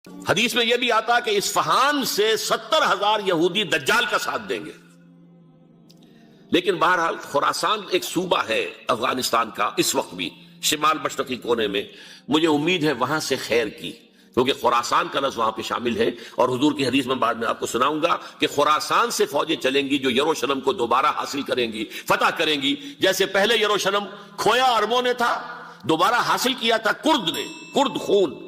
حدیث میں یہ بھی آتا کہ اصفہان سے 70,000 یہودی دجال کا ساتھ دیں گے. لیکن بہرحال خراسان ایک صوبہ ہے افغانستان کا اس وقت بھی شمال مشرقی کونے میں، مجھے امید ہے وہاں سے خیر کی، کیونکہ خراسان کا لفظ وہاں پہ شامل ہے. اور حضور کی حدیث میں بعد میں آپ کو سناؤں گا کہ خراسان سے فوجیں چلیں گی جو یروشلم کو دوبارہ حاصل کریں گی، فتح کریں گی. جیسے پہلے یروشلم کھویا عربوں نے تھا، دوبارہ حاصل کیا تھا کرد نے، کرد خون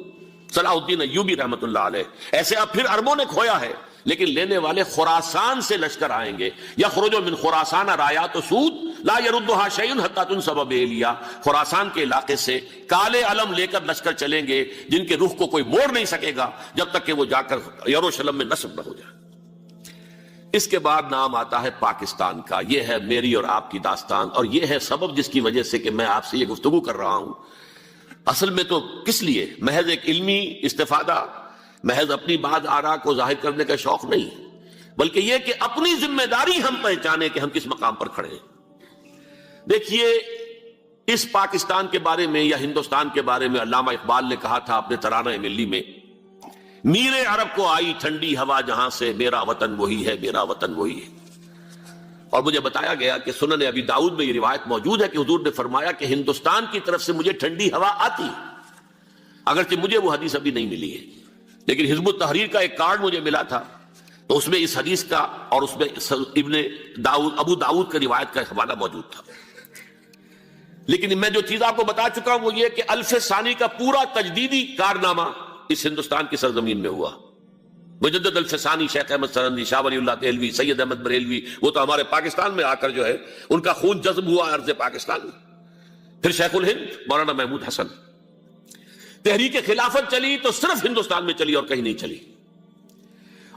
صلاح الدین ایوبی رحمت اللہ علیہ، ایسے اب پھر عربوں نے کھویا ہے، لیکن لینے والے خراسان سے لشکر آئیں گے. یخرج من خراسان رایات سود لا یردها شیء حتی تنصب بإیلیا. خراسان کے علاقے سے کالے علم لے کر لشکر چلیں گے جن کے رخ کو کوئی موڑ نہیں سکے گا جب تک کہ وہ جا کر یروشلم میں نصب نہ ہو جائے. اس کے بعد نام آتا ہے پاکستان کا. یہ ہے میری اور آپ کی داستان، اور یہ ہے سبب جس کی وجہ سے کہ میں آپ سے یہ گفتگو کر رہا ہوں. اصل میں تو کس لیے؟ محض ایک علمی استفادہ، محض اپنی بات آراء کو ظاہر کرنے کا شوق نہیں، بلکہ یہ کہ اپنی ذمہ داری ہم پہچانے کہ ہم کس مقام پر کھڑے ہیں. دیکھیے، اس پاکستان کے بارے میں یا ہندوستان کے بارے میں علامہ اقبال نے کہا تھا اپنے ترانہ ملی میں، میر عرب کو آئی ٹھنڈی ہوا جہاں سے، میرا وطن وہی ہے، میرا وطن وہی ہے. اور مجھے بتایا گیا کہ سنن ابی داؤد میں یہ روایت موجود ہے کہ حضور نے فرمایا کہ ہندوستان کی طرف سے مجھے ٹھنڈی ہوا آتی، اگرچہ مجھے وہ حدیث ابھی نہیں ملی ہے، لیکن حزب التحریر کا ایک کارڈ مجھے ملا تھا، تو اس میں اس حدیث کا اور اس میں ابو داؤد کا روایت کا حوالہ موجود تھا. لیکن میں جو چیز آپ کو بتا چکا ہوں وہ یہ کہ الف ثانی کا پورا تجدیدی کارنامہ اس ہندوستان کی سرزمین میں ہوا. مجدد الف ثانی شیخ احمد سرندی، شاہ ولی اللہ دہلوی، سید احمد بریلوی، وہ تو ہمارے پاکستان میں آ کر جو ہے ان کا خون جذب ہوا ارض پاکستان میں. پھر شیخ الہند مولانا محمود حسن. تحریک خلافت چلی تو صرف ہندوستان میں چلی اور کہیں نہیں چلی.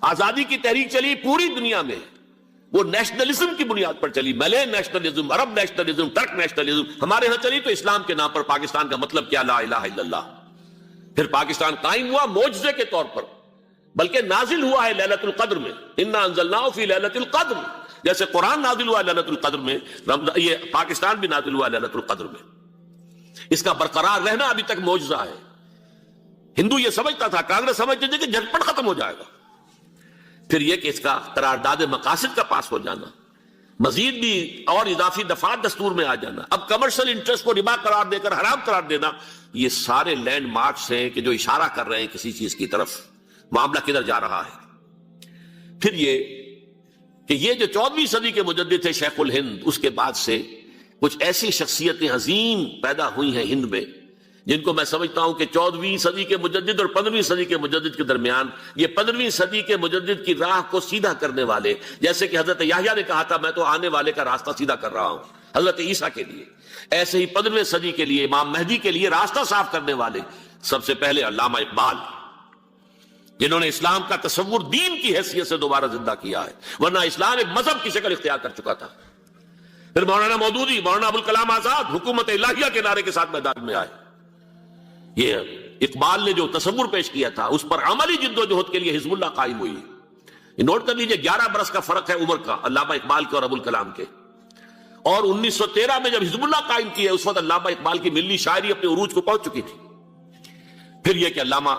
آزادی کی تحریک چلی پوری دنیا میں، وہ نیشنلزم کی بنیاد پر چلی، ملے نیشنلزم، عرب نیشنلزم، ٹرک نیشنلزم. ہمارے ہاں چلی تو اسلام کے نام پر. پاکستان کا مطلب کیا؟ لا الہ الا اللہ. پھر پاکستان قائم ہوا معجزے کے طور پر، بلکہ نازل ہوا ہے لیلۃ القدر میں. انا انزلناہ فی لیلۃ القدر، جیسے قرآن نازل ہوا ہے لیلۃ القدر میں، یہ پاکستان بھی نازل ہوا ہے لیلۃ القدر میں. اس کا برقرار رہنا ابھی تک معجزہ ہے. ہندو یہ سمجھتا تھا، کانگریس سمجھتی تھی کہ جھٹپٹ ختم ہو جائے گا. پھر یہ کہ اس کا قرارداد مقاصد کا پاس ہو جانا، مزید بھی اور اضافی دفعات دستور میں آ جانا، اب کمرشل انٹرسٹ کو ربا قرار دے کر حرام قرار دینا، یہ سارے لینڈ مارکس ہیں کہ جو اشارہ کر رہے ہیں کسی چیز کی طرف، معاملہ کدھر جا رہا ہے. پھر یہ کہ یہ جو 14ویں صدی کے مجدد تھے شیخ الہند، اس کے بعد سے کچھ ایسی شخصیتیں عظیم پیدا ہوئی ہیں ہند میں جن کو میں سمجھتا ہوں کہ 14ویں صدی کے مجدد اور 15ویں صدی کے مجدد کے درمیان، یہ 15ویں صدی کے مجدد کی راہ کو سیدھا کرنے والے، جیسے کہ حضرت یحییٰ نے کہا تھا میں تو آنے والے کا راستہ سیدھا کر رہا ہوں حضرت عیسیٰ کے لیے، ایسے ہی 15ویں صدی کے لیے امام مہدی کے لیے راستہ صاف کرنے والے سب سے پہلے علامہ اقبال، جنہوں نے اسلام کا تصور دین کی حیثیت سے دوبارہ زندہ کیا ہے، ورنہ اسلام ایک مذہب کی شکل اختیار کر چکا تھا. پھر مولانا مودودی، مولانا ابوالکلام آزاد حکومت الہیہ کے نعرے کے ساتھ میدان میں آئے. یہ اقبال نے جو تصور پیش کیا تھا اس پر عملی جد و جہد کے لیے حزب اللہ قائم ہوئی. نوٹ کر لیجئے 11 برس کا فرق ہے عمر کا علامہ اقبال کے اور ابوالکلام کے. اور 1913 میں جب حزب اللہ قائم کی ہے اس وقت علامہ اقبال کی ملی شاعری اپنے عروج کو پہنچ چکی تھی. پھر یہ کہ علامہ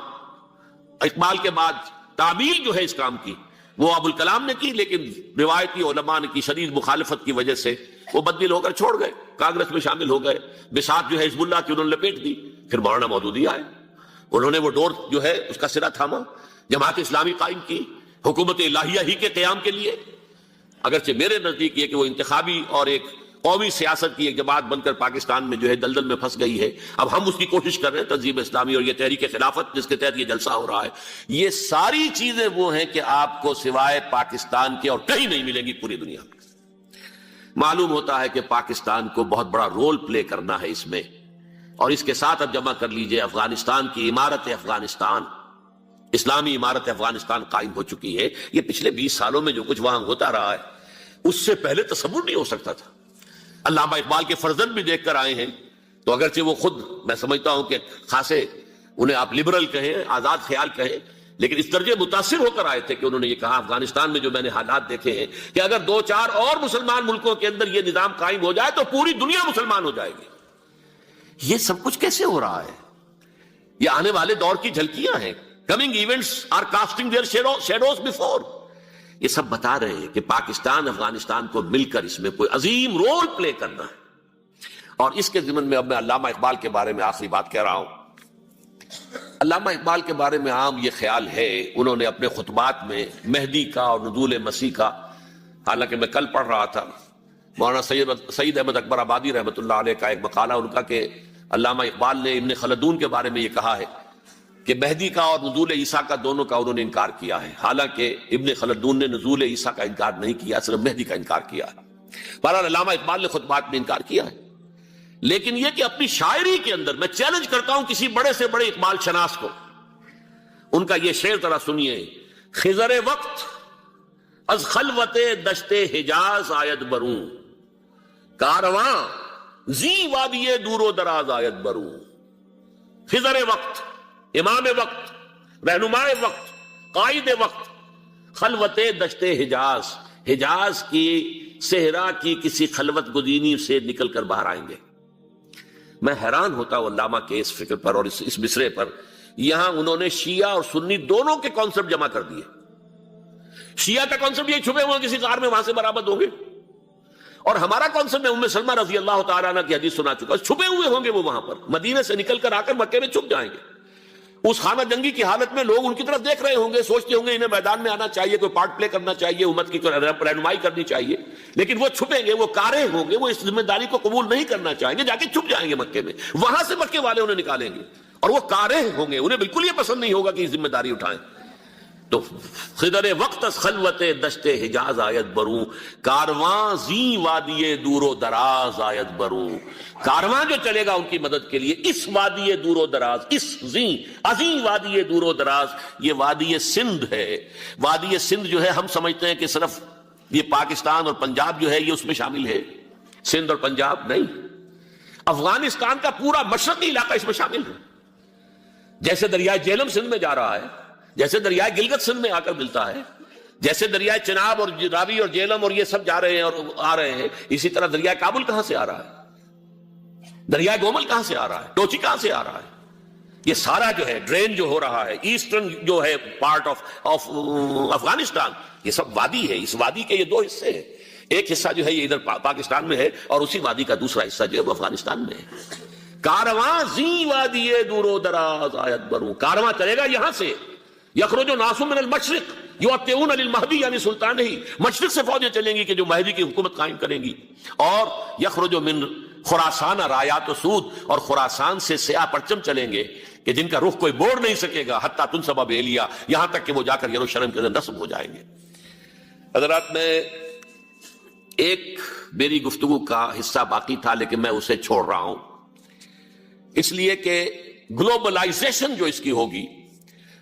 اقبال کے بعد تعمیل جو ہے اس کام کی وہ ابوالکلام نے کی، لیکن روایتی علماء نے کی شدید مخالفت کی وجہ سے وہ بددل ہو کر چھوڑ گئے، کانگریس میں شامل ہو گئے، بساط جو ہے حزب اللہ کی انہوں نے لپیٹ دی. پھر مولانا مودودی آئے، انہوں نے وہ ڈور جو ہے اس کا سرا تھاما، جماعت اسلامی قائم کی حکومت الہیہ ہی کے قیام کے لیے. اگرچہ میرے نزدیک یہ کہ وہ انتخابی اور ایک قومی سیاست کی ایک جماعت بن کر پاکستان میں جو ہے دلدل میں پھنس گئی ہے. اب ہم اس کی کوشش کر رہے ہیں، تنظیم اسلامی اور یہ تحریک خلافت جس کے تحت یہ جلسہ ہو رہا ہے، یہ ساری چیزیں وہ ہیں کہ آپ کو سوائے پاکستان کے اور کہیں نہیں ملیں گی پوری دنیا میں. معلوم ہوتا ہے کہ پاکستان کو بہت بڑا رول پلے کرنا ہے اس میں. اور اس کے ساتھ اب جمع کر لیجئے افغانستان کی عمارت افغانستان، اسلامی عمارت افغانستان قائم ہو چکی ہے. یہ پچھلے 20 سالوں میں جو کچھ وہاں ہوتا رہا ہے اس سے پہلے تصور نہیں ہو سکتا تھا. علامہ اقبال کے فرزند بھی دیکھ کر آئے ہیں، تو اگرچہ وہ خود میں سمجھتا ہوں کہ خاصے انہیں آپ لبرل کہیں، آزاد خیال کہیں، لیکن اس درجے متاثر ہو کر آئے تھے کہ انہوں نے یہ کہا افغانستان میں جو میں نے حالات دیکھے ہیں کہ اگر 2-4 اور مسلمان ملکوں کے اندر یہ نظام قائم ہو جائے تو پوری دنیا مسلمان ہو جائے گی. یہ سب کچھ کیسے ہو رہا ہے؟ یہ آنے والے دور کی جھلکیاں ہیں. Coming events are casting their shadows before. یہ سب بتا رہے ہیں کہ پاکستان افغانستان کو مل کر اس میں کوئی عظیم رول پلے کرنا ہے. اور اس کے ضمن میں اب میں علامہ اقبال کے بارے میں آخری بات کہہ رہا ہوں. علامہ اقبال کے بارے میں عام یہ خیال ہے، انہوں نے اپنے خطبات میں مہدی کا اور نزول مسیح کا، حالانکہ میں کل پڑھ رہا تھا مولانا سید احمد اکبر آبادی رحمۃ اللہ علیہ کا ایک مقالہ ان کا، کہ علامہ اقبال نے ابن خلدون کے بارے میں یہ کہا ہے کہ مہدی کا اور نزول عیسیٰ کا دونوں کا انہوں نے انکار کیا ہے، حالانکہ ابن خلدون نے نزول عیسیٰ کا انکار نہیں کیا، صرف مہدی کا انکار کیا ہے. بہرحال علامہ اقبال نے خطبات میں انکار کیا ہے. لیکن یہ کہ اپنی شاعری کے اندر میں چیلنج کرتا ہوں کسی بڑے سے بڑے اقبال شناس کو، ان کا یہ شعر ذرا سنیے. خضر وقت از خلوت دشت حجاز آید بروں، کارواں زی وادی دور و دراز آید بروں. خضر وقت، امام وقت، رہنمائے وقت، قائد وقت، خلوت دشت حجاز، حجاز کی صحرا کی کسی خلوت گزینی سے نکل کر باہر آئیں گے. میں حیران ہوتا ہوں علامہ کے اس فکر پر اور اس مصرے پر. یہاں انہوں نے شیعہ اور سنی دونوں کے کانسیپٹ جمع کر دیے. شیعہ کا کانسیپٹ یہ چھپے ہوئے کسی غار میں وہاں سے برآمد ہوں گے، اور ہمارا کانسیپٹ میں ام سلمہ رضی اللہ تعالیٰ عنہ کی حدیث سنا چکا، چھپے ہوئے ہوں گے وہ وہاں پر، مدینے سے نکل کر آ کر مکے میں چھپ جائیں گے. اس خانہ جنگی کی حالت میں لوگ ان کی طرف دیکھ رہے ہوں گے، سوچتے ہوں گے انہیں میدان میں آنا چاہیے، کوئی پارٹ پلے کرنا چاہیے، امت کی رہنمائی کرنی چاہیے. لیکن وہ چھپیں گے، وہ کارے ہوں گے، وہ اس ذمہ داری کو قبول نہیں کرنا چاہیں گے، جا کے چھپ جائیں گے مکے میں. وہاں سے مکے والے انہیں نکالیں گے، اور وہ کارے ہوں گے، انہیں بالکل یہ پسند نہیں ہوگا کہ یہ ذمہ داری اٹھائیں. تو خضر وقت از خلوت دشت حجاز آیت بروں، کارواں زی وادی دور و دراز آیت بروں. کارواں جو چلے گا ان کی مدد کے لیے اس وادی دور و دراز، اس زی عظیم وادی دور و دراز، یہ وادی سندھ ہے. وادی سندھ جو ہے ہم سمجھتے ہیں کہ صرف یہ پاکستان اور پنجاب جو ہے یہ اس میں شامل ہے، سندھ اور پنجاب نہیں، افغانستان کا پورا مشرقی علاقہ اس میں شامل ہے. جیسے دریائے جہلم سندھ میں جا رہا ہے، جیسے دریائے گلگت سندھ میں آ کر ملتا ہے، جیسے دریائے چناب اور راوی اور جہلم اور یہ سب جا رہے ہیں اور آ رہے ہیں، اسی طرح دریائے کابل کہاں سے آ رہا ہے، دریائے گومل کہاں سے آ رہا ہے، ٹوچی کہاں سے آ رہا ہے. یہ سارا جو ہے ڈرین جو ہو رہا ہے ایسٹرن جو ہے پارٹ آف افغانستان، یہ سب وادی ہے. اس وادی کے یہ دو حصے ہیں، ایک حصہ جو ہے یہ ادھر پاکستان میں ہے، اور اسی وادی کا دوسرا حصہ جو ہے وہ افغانستان میں ہے. کارواں زی وادی دور و دراز آیت بروں، کارواں چلے گا یہاں سے. یخرج ناس من المشرق یؤتون للمہدی، یعنی سلطان ہی مشرق سے فوجیں چلیں گی کہ جو مہدی کی حکومت قائم کریں گی. اور یخرج من خراسان رایات و سود، اور خراسان سے سیاہ پرچم چلیں گے کہ جن کا رخ کوئی موڑ نہیں سکے گا، حتیٰ تنصب بیلیا، یہاں تک کہ وہ جا کر یروشلم کے اندر نصب ہو جائیں گے. حضرات، میں ایک میری گفتگو کا حصہ باقی تھا لیکن میں اسے چھوڑ رہا ہوں، اس لیے کہ گلوبلائزیشن جو اس کی ہوگی،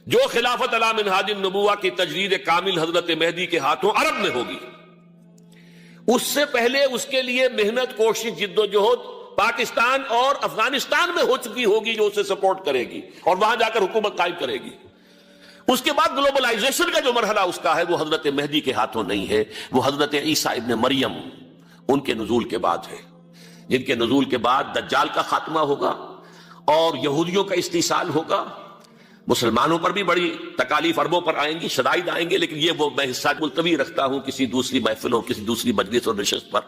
جو خلافت علی منہاج النبوہ کی تجدید کامل حضرت مہدی کے ہاتھوں عرب میں ہوگی، اس سے پہلے اس کے لیے محنت، کوشش، جد و جہد پاکستان اور افغانستان میں ہو چکی ہوگی جو اسے سپورٹ کرے گی اور وہاں جا کر حکومت قائم کرے گی. اس کے بعد گلوبلائزیشن کا جو مرحلہ اس کا ہے وہ حضرت مہدی کے ہاتھوں نہیں ہے، وہ حضرت عیسیٰ ابن مریم ان کے نزول کے بعد ہے، جن کے نزول کے بعد دجال کا خاتمہ ہوگا اور یہودیوں کا استحصال ہوگا. مسلمانوں پر بھی بڑی تکالیف عربوں پر آئیں گی، شدائد آئیں گے، لیکن یہ وہ میں حصہ ملتوی رکھتا ہوں کسی دوسری محفل اور کسی دوسری مجلس اور نشست پر.